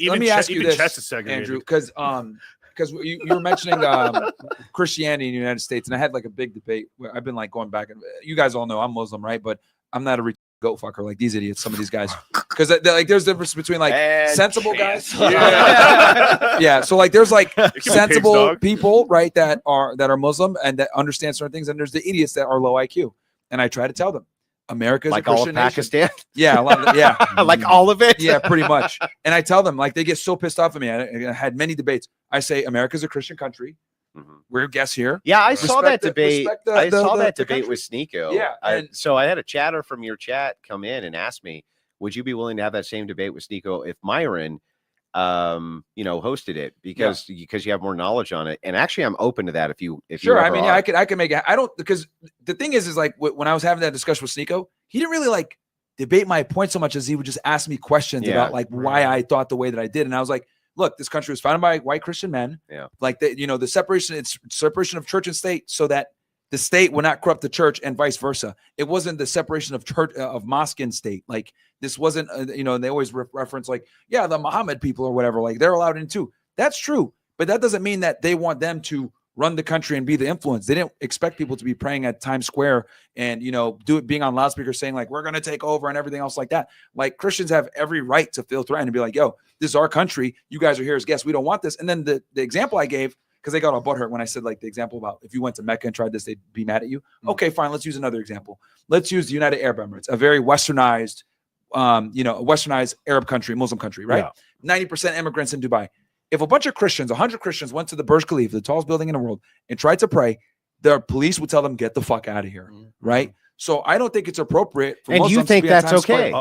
Let me ask you this, Andrew, because you were mentioning Christianity in the United States, and I had like a big debate where I've been like going back, and you guys all know I'm Muslim, right? But I'm not a goat fucker like these idiots, some of these guys, because like there's a difference between like sensible guys, yeah. So like there's like sensible people, right, that are Muslim and that understand certain things, and there's the idiots that are low IQ, and I try to tell them. America's like a Christian all of Pakistan. Yeah, a lot of yeah, like all of it. Yeah, pretty much. And I tell them, like, they get so pissed off at me. I had many debates. I say America's a Christian country. We're guests here. Yeah, I saw that debate. I saw that debate with Sneeko. Yeah, so I had a chatter from your chat come in and ask me, would you be willing to have that same debate with Sneeko if Myron hosted it because you have more knowledge on it? And actually I'm open to that if you I mean, yeah, I can make it. I don't, because the thing is like when I was having that discussion with Sneeko, he didn't really like debate my point so much as he would just ask me questions about like why I thought the way that I did. And I was like, look, this country was founded by white Christian men. Yeah. Like the separation of church and state so that the state would not corrupt the church and vice versa. It wasn't the separation of church of mosque and state. Like this wasn't, and they always reference like, yeah, the Muhammad people or whatever, like they're allowed in too. That's true. But that doesn't mean that they want them to run the country and be the influence. They didn't expect people to be praying at Times Square and, being on loudspeaker saying like, we're going to take over and everything else like that. Like Christians have every right to feel threatened and be like, yo, this is our country. You guys are here as guests. We don't want this. And then the example I gave, because they got all butthurt when I said like the example about if you went to Mecca and tried this, they'd be mad at you. Okay, fine. Let's use another example. Let's use the United Arab Emirates, a very westernized, westernized Arab country, Muslim country, right? Yeah. 90% immigrants in Dubai. If a bunch of Christians, 100 Christians went to the Burj Khalifa, the tallest building in the world, and tried to pray, the police would tell them, get the fuck out of here, right? So I don't think it's appropriate for Muslims you think to be that's okay?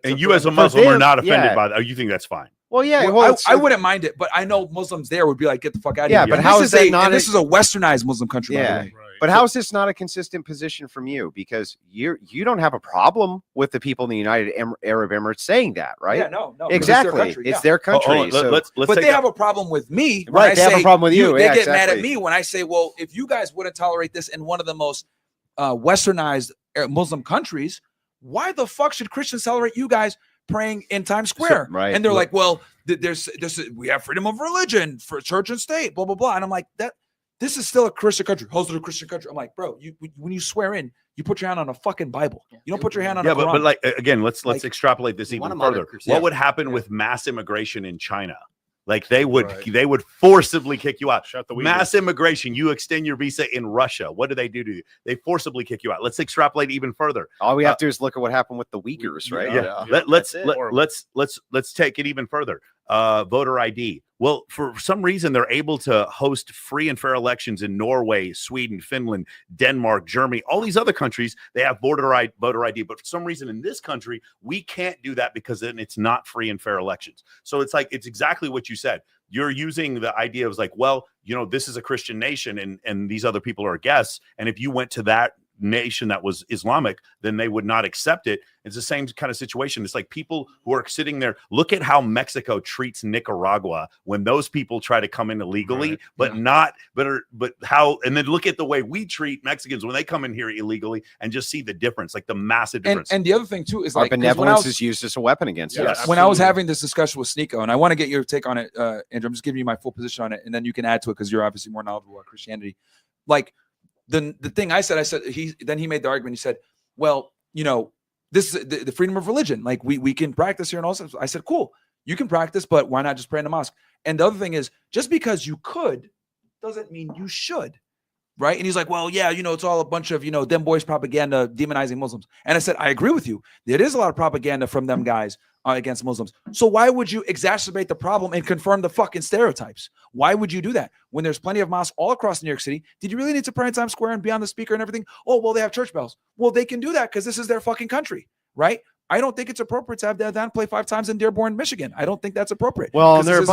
And you as a Muslim are not offended by that. Oh, you think that's fine? Well, yeah. I wouldn't mind it, but I know Muslims there would be like, get the fuck out of here. Yeah, but how is that not? This is a westernized Muslim country, by the way. But how is this not a consistent position from you? Because you don't have a problem with the people in the United Arab Emirates saying that, right? Yeah, no, exactly. It's their country. But they have a problem with me. Right, they have a problem with you. They get mad at me when I say, well, if you guys wouldn't tolerate this in one of the most westernized Muslim countries, why the fuck should Christians tolerate you guys praying in Times Square? Right. And they're like, well, we have freedom of religion for church and state, blah, blah, blah. And I'm like, this is still a Christian country. Hosted a Christian country. I'm like, bro, when you swear in, you put your hand on a fucking Bible. You don't put your hand on a Quran. But like again, let's extrapolate this even further. What would happen with mass immigration in China? Like they would forcibly kick you out. Mass immigration. You extend your visa in Russia. What do they do to you? They forcibly kick you out. Let's extrapolate even further. All we have to do is look at what happened with the Uyghurs, right? Yeah. Let's take it even further. Voter ID. Well, for some reason, they're able to host free and fair elections in Norway, Sweden, Finland, Denmark, Germany, all these other countries. They have voter ID. But for some reason in this country, we can't do that because then it's not free and fair elections. So it's exactly what you said. You're using the idea of like, well, this is a Christian nation and these other people are guests. And if you went to that nation that was Islamic, then they would not accept it. It's the same kind of situation. It's like people who are sitting there. Look at how Mexico treats Nicaragua when those people try to come in illegally, but how, and then look at the way we treat Mexicans when they come in here illegally and just see the difference, like the massive difference. And the other thing too is our benevolence is used as a weapon against us. Absolutely. When I was having this discussion with Sneeko, and I want to get your take on it, Andrew, I'm just giving you my full position on it, and then you can add to it because you're obviously more knowledgeable about Christianity. Like, the thing I said, he made the argument. He said, well, this is the freedom of religion. Like we can practice here and all this. I said, cool, you can practice, but why not just pray in the mosque? And the other thing is, just because you could doesn't mean you should. Right. And he's like, well, yeah, it's all a bunch of, them boys propaganda demonizing Muslims. And I said, I agree with you. There is a lot of propaganda from them guys against Muslims. So why would you exacerbate the problem and confirm the fucking stereotypes? Why would you do that when there's plenty of mosques all across New York City? Did you really need to pray in Times Square and be on the speaker and everything? Oh, well, they have church bells. Well, they can do that because this is their fucking country. Right. I don't think it's appropriate to have the adhan play 5 times in Dearborn, Michigan. I don't think that's appropriate. Well, they're a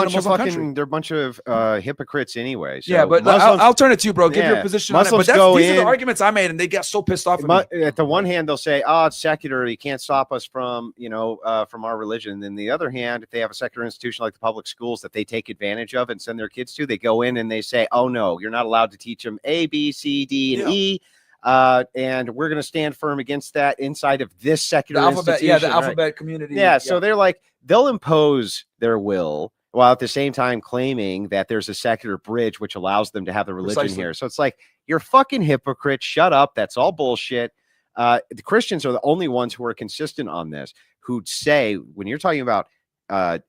bunch of hypocrites anyway. So yeah, but Muslims, I'll turn it to you, bro. Give your position Muslims on it. But these are the arguments I made, and they got so pissed off at me. At the one hand, they'll say, "Oh, it's secular. You can't stop us from, from our religion." And then the other hand, if they have a secular institution like the public schools that they take advantage of and send their kids to, they go in and they say, "Oh no, you're not allowed to teach them A, B, C, D, and E." and we're going to stand firm against that inside of this secular alphabet, institution. the alphabet community. Yeah, so they're like, they'll impose their will while at the same time claiming that there's a secular bridge which allows them to have the religion here. So it's like, you're fucking hypocrites. Shut up. That's all bullshit. The Christians are the only ones who are consistent on this, who say, when you're talking about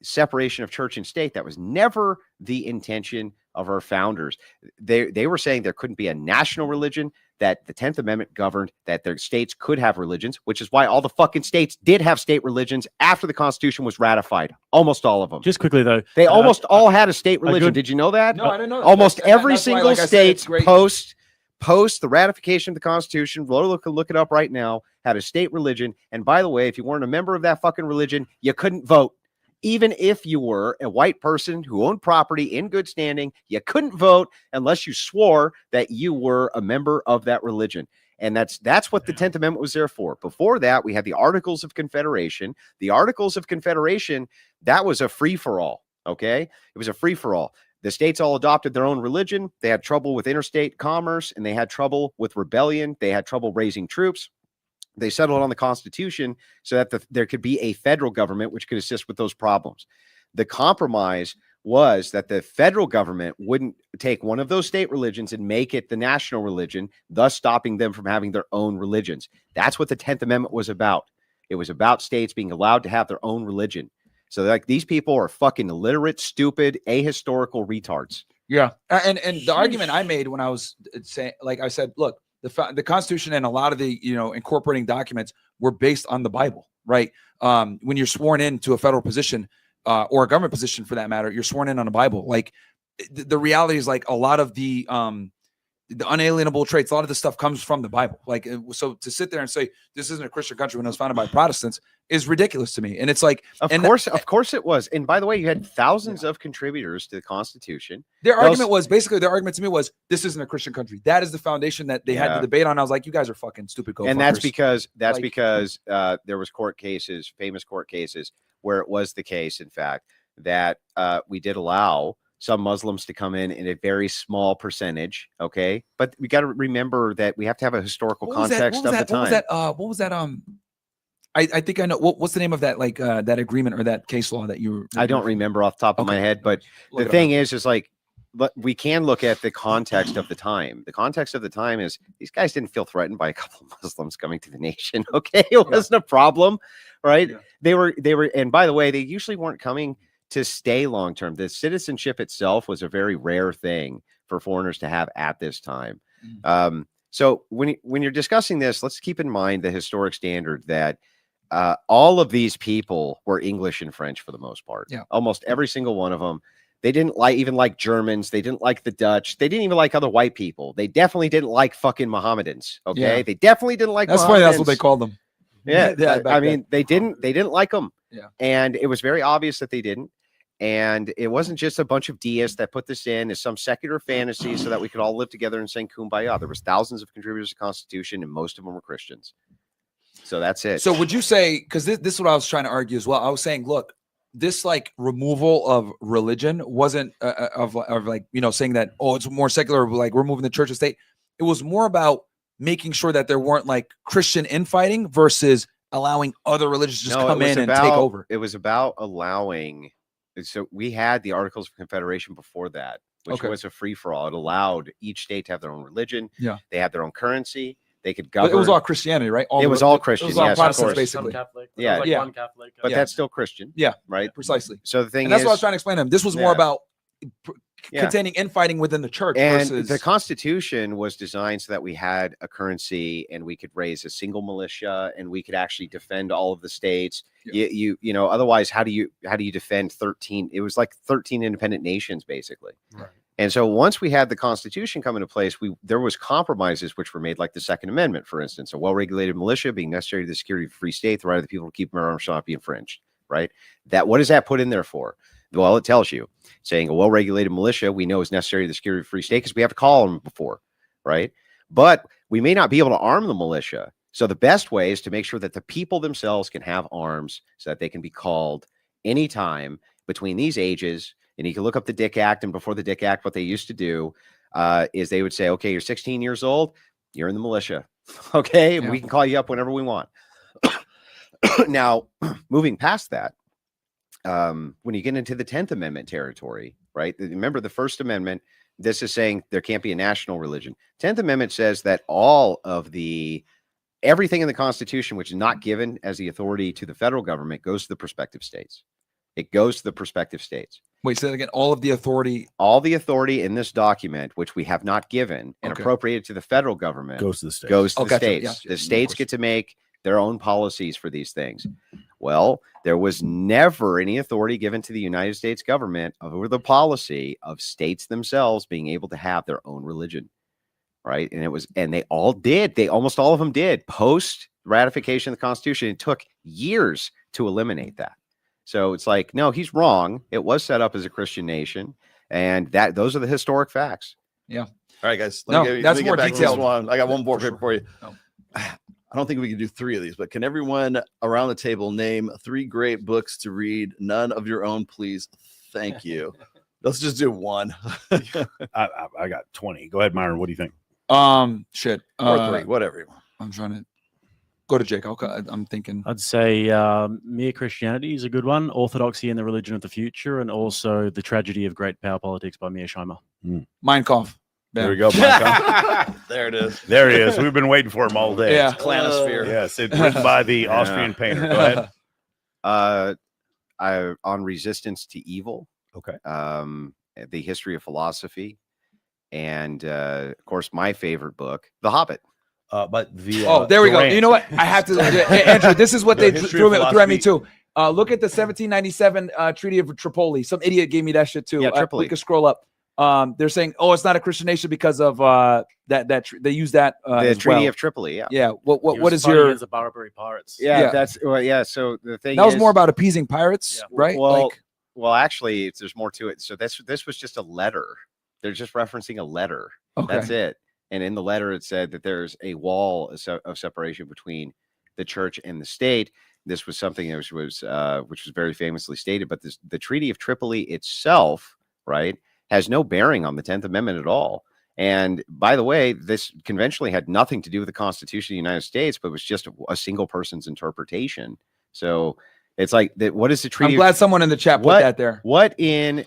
separation of church and state, that was never the intention of our founders. They were saying there couldn't be a national religion, that the 10th Amendment governed that their states could have religions, which is why all the fucking states did have state religions after the Constitution was ratified. Almost all of them. Just quickly, though. They almost all had a state religion. Did you know that? No, I didn't know that. Almost every single state post the ratification of the Constitution, look it up right now, had a state religion. And by the way, if you weren't a member of that fucking religion, you couldn't vote. Even if you were a white person who owned property in good standing, you couldn't vote unless you swore that you were a member of that religion. And that's what the 10th Amendment was there for. Before that, we had the Articles of Confederation. The Articles of Confederation, that was a free-for-all, okay? It was a free-for-all. The states all adopted their own religion. They had trouble with interstate commerce, and they had trouble with rebellion. They had trouble raising troops. They settled on the Constitution so that there could be a federal government which could assist with those problems. The compromise was that the federal government wouldn't take one of those state religions and make it the national religion, thus stopping them from having their own religions. That's what the 10th Amendment was about. It was about states being allowed to have their own religion. So like, these people are fucking illiterate, stupid, ahistorical retards. Yeah. And the argument I made when I was saying, like I said, look, the Constitution and a lot of the, incorporating documents were based on the Bible, right? When you're sworn into a federal position or a government position for that matter, you're sworn in on the Bible. Like the reality is, like, a lot of the unalienable traits, a lot of this stuff comes from the Bible. Like, so to sit there and say this isn't a Christian country when it was founded by Protestants is ridiculous to me. And it's like, of course it was. And by the way, you had thousands of contributors to the Constitution. Their argument to me was, this isn't a Christian country. That is the foundation that they had to debate on. I was like, you guys are fucking stupid. And that's because there was famous court cases where it was the case, in fact, that we did allow some Muslims to come in a very small percentage. Okay. But we got to remember that we have to have a historical context of the time. What was that? I think I know. What's the name of that, like, that agreement or that case law that you? I don't remember off the top of my head, but the thing is like, but we can look at the context of the time. The context of the time is these guys didn't feel threatened by a couple of Muslims coming to the nation. Okay. It wasn't a problem, right? Yeah. They were, and by the way, they usually weren't coming to stay long term. The citizenship itself was a very rare thing for foreigners to have at this time. Mm-hmm. So when you're discussing this, let's keep in mind the historic standard that all of these people were English and French for the most part. Yeah. Almost every single one of them. They didn't even like Germans. They didn't like the Dutch. They didn't even like other white people. They definitely didn't like fucking Mohammedans. Okay. Yeah. They definitely didn't like That's Mohammedans. Funny. That's what they called them. Yeah. I mean, they didn't like them. Yeah. And it was very obvious that they didn't. And it wasn't just a bunch of deists that put this in as some secular fantasy so that we could all live together and sing Kumbaya. There was thousands of contributors to the Constitution, and most of them were Christians. So that's it. So would you say, because this is what I was trying to argue as well. I was saying, look, this like removal of religion wasn't of like, saying that, oh, it's more secular, like removing the church and state. It was more about making sure that there weren't like Christian infighting versus allowing other religions to just come in and take over. It was about allowing. So we had the Articles of Confederation before that, which was a free-for-all. It allowed each state to have their own religion. Yeah. They had their own currency. They could govern. But it was all Christianity, right? It was all Christian. It was all Protestants, basically. Catholic. Yeah. Like one Catholic. But that's still Christian. Yeah. Right. Precisely. So the thing and that's what I was trying to explain to him. This was more about containing infighting within the church. And versus... the Constitution was designed so that we had a currency and we could raise a single militia and we could actually defend all of the states. Yeah. You know, otherwise, how do you defend 13? It was like 13 independent nations, basically. Right. And so once we had the Constitution come into place, there was compromises which were made, like the Second Amendment, for instance, a well-regulated militia being necessary to the security of a free state, the right of the people to keep their arms shall not be infringed, right? What does that put in there for? Well, it tells you, saying a well-regulated militia we know is necessary to the security of a free state because we have to call them before, right? But we may not be able to arm the militia. So the best way is to make sure that the people themselves can have arms so that they can be called anytime between these ages. And you can look up the Dick Act, and before the Dick Act, what they used to do is they would say, okay, you're 16 years old. You're in the militia. Okay. Yeah. We can call you up whenever we want. Now, moving past that, when you get into the 10th Amendment territory, right? Remember the First Amendment, this is saying there can't be a national religion. 10th Amendment says that everything in the Constitution, which is not given as the authority to the federal government, goes to the prospective states. It goes to the prospective states. Wait, say that again. All the authority in this document, which we have not given and appropriated to the federal government, goes to the states. Goes to the states. The states get to make their own policies for these things. Well, there was never any authority given to the United States government over the policy of states themselves being able to have their own religion. Right. And they almost all of them did post ratification of the Constitution. It took years to eliminate that. So it's like, no, he's wrong. It was set up as a Christian nation, and those are the historic facts. Yeah. All right, guys. That's more detailed. I got one more paper for you. No. I don't think we can do 3 of these, but can everyone around the table name 3 great books to read? None of your own, please. Thank you. Let's just do 1. I got 20. Go ahead, Myron. What do you think? Shit. Or 3, whatever you want. I'm trying to go to Jake. I'm thinking. I'd say Mere Christianity is a good one. Orthodoxy and the Religion of the Future, and also The Tragedy of Great Power Politics by Mearsheimer. Mein Kampf. There we go. There it is. There he is. We've been waiting for him all day. Yeah. Clanosphere. Yes. It's written by the Austrian painter. Go ahead. On resistance to evil. Okay. The history of philosophy. And of course, my favorite book, The Hobbit. But the there we go. Durant. You know what? I have to, Andrew. This is what The they history threw of at me philosophy. too. Look at the 1797 Treaty of Tripoli. Some idiot gave me that shit too. Yeah, Tripoli. We can scroll up. They're saying, it's not a Christian nation because of that they use that The as Treaty well. of Tripoli. Yeah. Yeah. He What was is fighting your? against the Barbary pirates? Yeah. So the thing That was is, more about appeasing pirates, Yeah. right? Well, actually, there's more to it. So this was just a letter. They're just referencing a letter. Okay. That's it. And in the letter, it said that there's a wall of separation between the church and the state. This was something that which was very famously stated. But the Treaty of Tripoli itself, right, has no bearing on the 10th Amendment at all. And by the way, this conventionally had nothing to do with the Constitution of the United States, but was just a single person's interpretation. So it's like, what is the treaty? I'm glad someone in the chat put that there. What in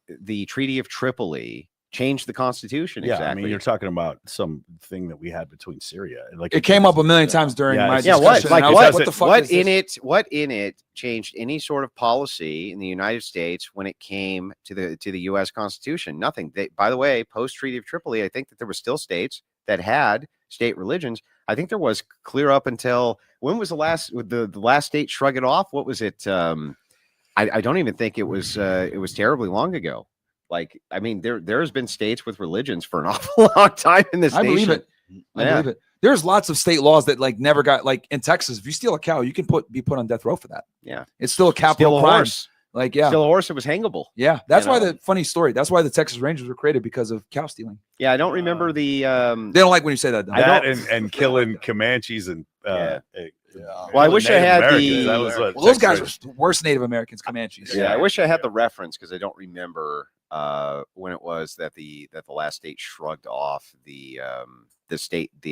the Treaty of Tripoli changed the Constitution? Yeah, exactly. I mean, you're talking about something that we had between Syria. Like It came up a million times during my discussion. What the fuck what is in this? What in it changed any sort of policy in the United States when it came to the U.S. Constitution? Nothing. By the way, post Treaty of Tripoli, I think that there were still states that had state religions. I think there was clear up until when was the last state shrug it off? What was it? I don't even think it was terribly long ago. Like, I mean, there has been states with religions for an awful long time in this nation. Believe it. I believe it. There's lots of state laws that never got, like in Texas, if you steal a cow, you can be put on death row for that. Yeah. It's still a capital Steal a crime. horse. Yeah. Steal a horse, it was hangable. Yeah. That's why the funny story. That's why the Texas Rangers were created, because of cow stealing. Yeah, I don't remember the They don't like when you say that, though. that and killing Comanches and well, I wish I had those guys were the worst Native Americans, Comanches. Yeah, I wish I had the reference because I don't remember when it was that the last state shrugged off the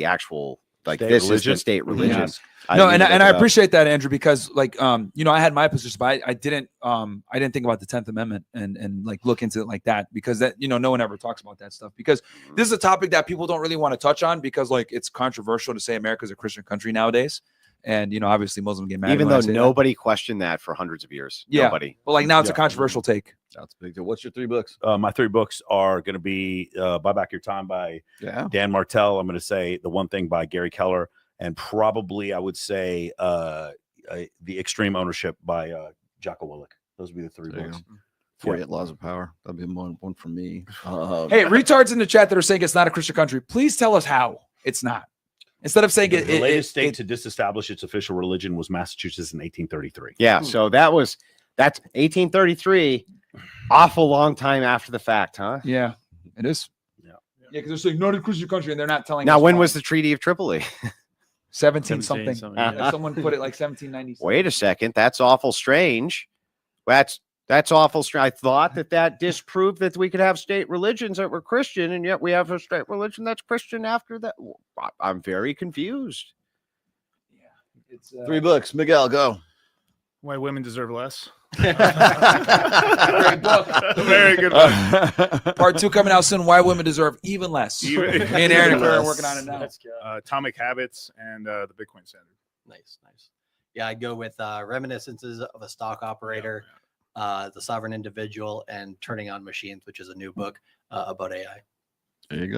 actual this religion? Is the state religion. Yes. No, and I appreciate that, Andrew, because I had my position, but I didn't think about the 10th Amendment and look into it like that, because that no one ever talks about that stuff, because this is a topic that people don't really want to touch on, because it's controversial to say America's a Christian country nowadays. And obviously Muslims get mad. Even though nobody questioned that for hundreds of years. Yeah. Nobody. But now it's a controversial take. That's a big deal. What's your 3 books? My 3 books are going to be Buy Back Your Time by Dan Martell. I'm going to say The One Thing by Gary Keller, and probably I would say The Extreme Ownership by Jocko Willink. Those would be the 3 books. 48 Laws of Power. That'd be one for me. Hey, retards in the chat that are saying it's not a Christian country, please tell us how it's not. Instead of saying the latest state to disestablish its official religion was Massachusetts in 1833. Yeah, so that's 1833. Awful long time after the fact, huh? Yeah, it is. Yeah, because they're saying not a Christian country, and they're not telling. Now, when was the Treaty of Tripoli? 17 something. Yeah. Someone put it like 1790. Wait a second, that's awful strange. That's That's awful. I thought that disproved that we could have state religions that were Christian, and yet we have a state religion that's Christian after that. I'm very confused. Yeah, it's 3 books. Miguel, go. Why Women Deserve Less. Great book. Very good book. Part 2 coming out soon. Why Women Deserve Even Less. Me and Aaron are working on it now. Atomic Habits and the Bitcoin Standard. Nice. Yeah, I'd go with Reminiscences of a Stock Operator, The Sovereign Individual, and Turning on Machines, which is a new book about AI. There you go.